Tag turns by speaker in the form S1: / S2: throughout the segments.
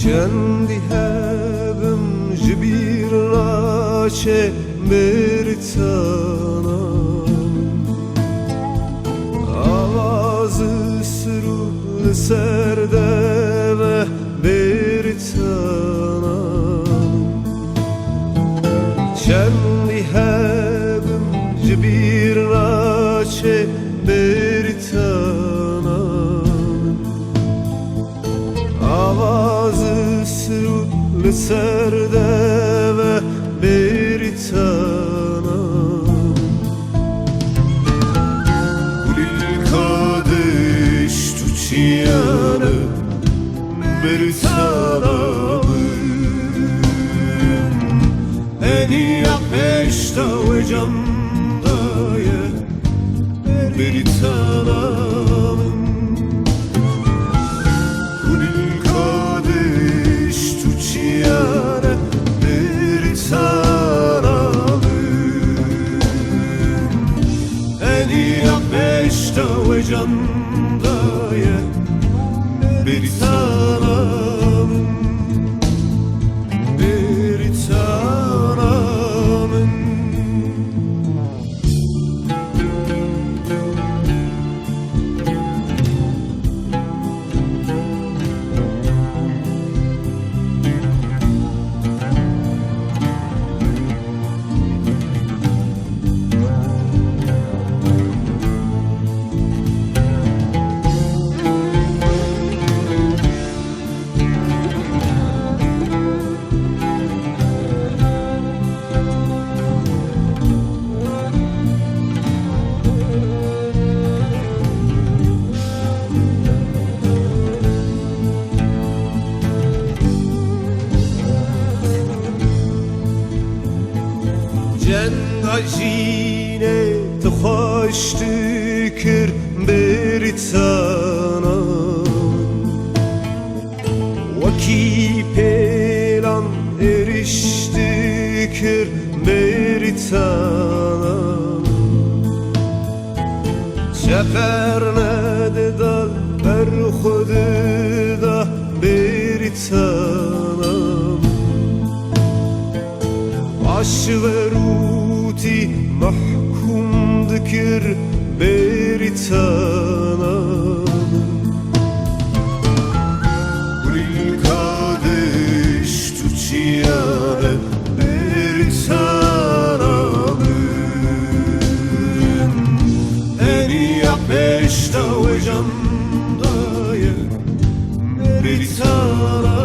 S1: Kendi hebim jibir raçe mertana Avazı sürül serde ve bertana Kendi hebim jibir raçe mertana Avazı sürül serde ve bertana Kulil kadeş tuçiyane bertana Eni apeşta ve camdaye bertana ve candaya bir tanem bir tanem Cengajine tıxaş tükür bertana Vaki pelan eriştükür bertana Sefer nede dal berxudu da bertana Baş veruti mahkum dikir bertana Kulil kadeş tuçiyane bertana Eni apeşta ve camdaye bertana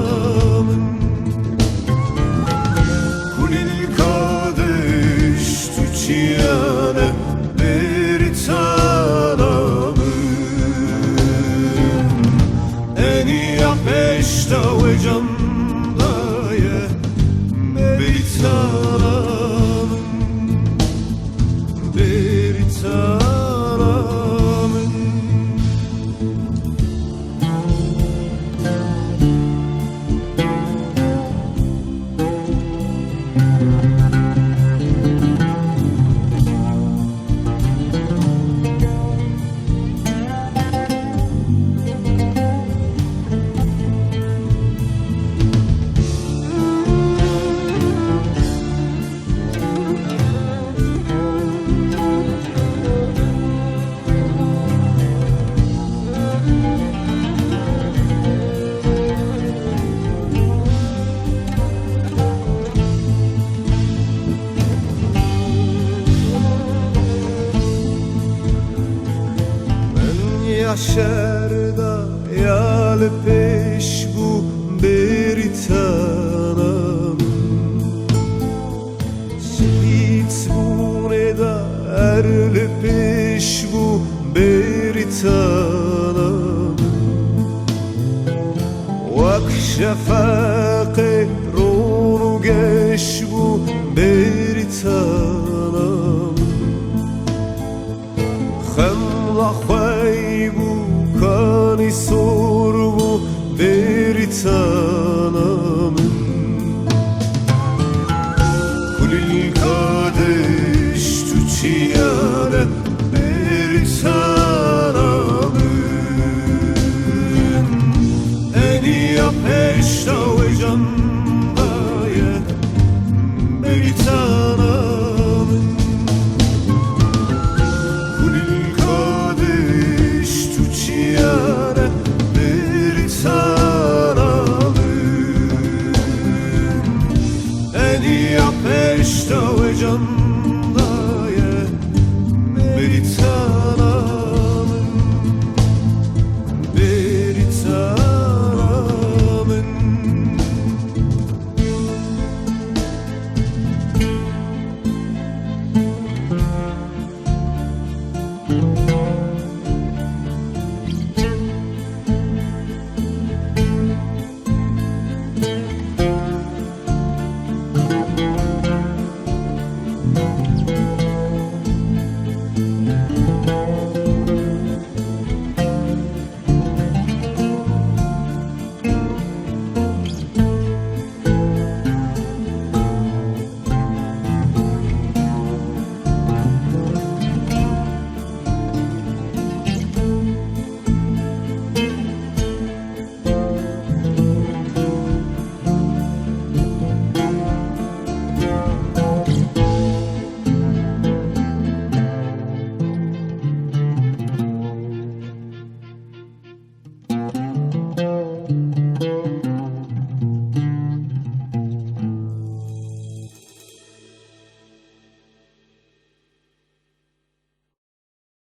S1: Çiyane bir tanem Eni apeşta ve camdaye bir tanem bir tanem Yaşarda yal peş bu bertanam يا بيشتا وجنداية بريتانيا